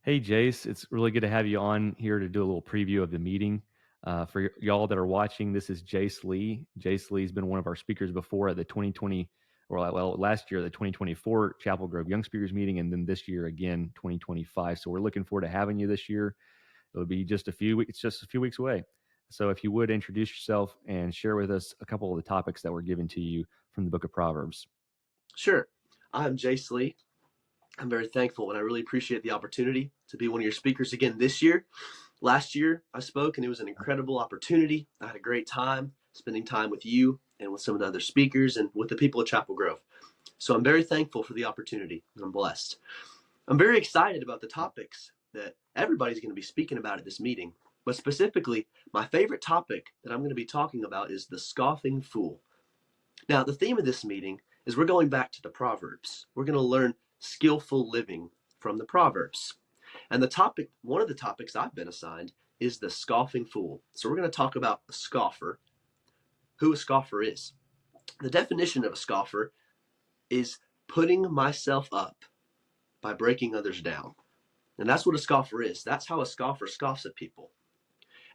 Hey, Jayce, it's really good to have you on here to do a little preview of the meeting. For y'all that are watching, this is Jayce Lee. Jayce Lee's been one of our speakers before at the 2020, last year, the 2024 Chapel Grove Young Speakers Meeting, and then this year again, 2025. So we're looking forward to having you this year. It'll be just a few weeks, just a few weeks away. So if you would introduce yourself and share with us a couple of the topics that were given to you from the book of Proverbs. Sure. I'm Jayce Lee. I'm very thankful and I really appreciate the opportunity to be one of your speakers again this year. Last year I spoke and it was an incredible opportunity. I had a great time spending time with you and with some of the other speakers and with the people at Chapel Grove. So I'm very thankful for the opportunity and I'm blessed. I'm very excited about the topics that everybody's going to be speaking about at this meeting. But specifically, my favorite topic that I'm going to be talking about is the scoffing fool. Now, the theme of this meeting is we're going back to the Proverbs. We're going to learn skillful living from the Proverbs. And one of the topics I've been assigned is the scoffing fool. So we're going to talk about a scoffer, who a scoffer is. The definition of a scoffer is putting myself up by breaking others down. And that's what a scoffer is. That's how a scoffer scoffs at people.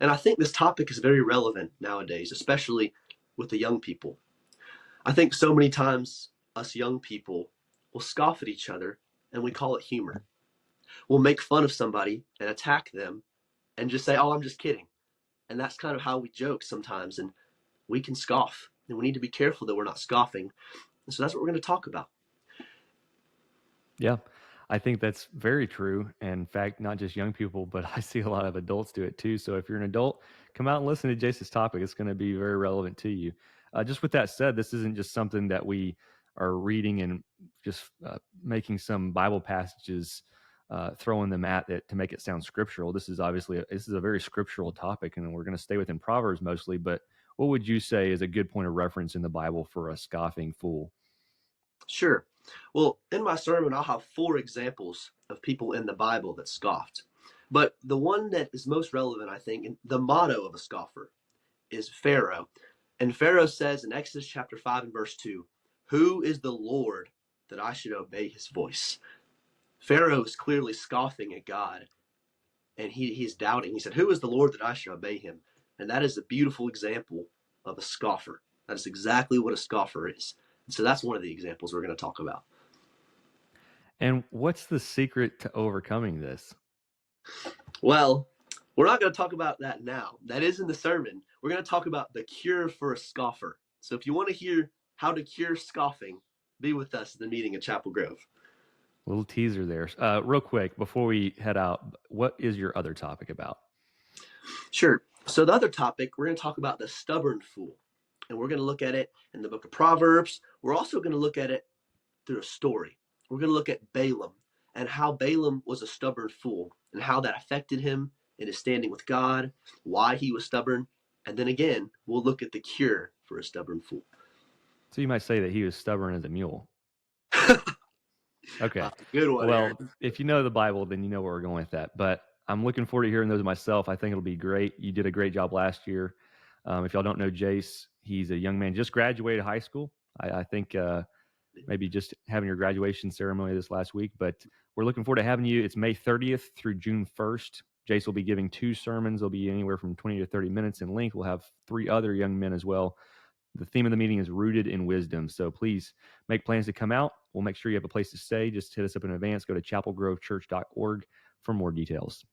And I think this topic is very relevant nowadays, especially with the young people. I think so many times us young people will scoff at each other and we call it humor. We'll make fun of somebody and attack them and just say, oh, I'm just kidding. And that's kind of how we joke sometimes. And we can scoff. And we need to be careful that we're not scoffing. And so that's what we're going to talk about. Yeah, I think that's very true. In fact, not just young people, but I see a lot of adults do it too. So if you're an adult, come out and listen to Jace's topic. It's going to be very relevant to you. Just with that said, this isn't just something that we are reading and just making some Bible passages, throwing them at it to make it sound scriptural. This is a very scriptural topic, and we're going to stay within Proverbs mostly. But what would you say is a good point of reference in the Bible for a scoffing fool? Sure. Well, in my sermon, I'll have 4 examples of people in the Bible that scoffed. But the one that is most relevant, I think, and the motto of a scoffer is Pharaoh. And Pharaoh says in Exodus chapter 5 and verse 2, who is the Lord that I should obey his voice? Pharaoh is clearly scoffing at God and he's doubting. He said, who is the Lord that I should obey him? And that is a beautiful example of a scoffer. That is exactly what a scoffer is. And so that's one of the examples we're going to talk about. And what's the secret to overcoming this? Well, we're not going to talk about that now. That is in the sermon. We're going to talk about the cure for a scoffer. So if you want to hear how to cure scoffing, be with us at the meeting at Chapel Grove. Little teaser there. Real quick, before we head out, what is your other topic about? Sure. So the other topic, we're going to talk about the stubborn fool. And we're going to look at it in the book of Proverbs. We're also going to look at it through a story. We're going to look at Balaam and how Balaam was a stubborn fool and how that affected him in his standing with God, why he was stubborn. And then again, we'll look at the cure for a stubborn fool. So you might say that he was stubborn as a mule. Okay. Good one, Aaron. Well, if you know the Bible, then you know where we're going with that. But I'm looking forward to hearing those myself. I think it'll be great. You did a great job last year. If y'all don't know Jayce, he's a young man, just graduated high school. I think maybe just having your graduation ceremony this last week. But we're looking forward to having you. It's May 30th through June 1st. Jayce will be giving 2 sermons. They'll be anywhere from 20 to 30 minutes in length. We'll have 3 other young men as well. The theme of the meeting is rooted in wisdom. So please make plans to come out. We'll make sure you have a place to stay. Just hit us up in advance. Go to chapelgrovechurch.org for more details.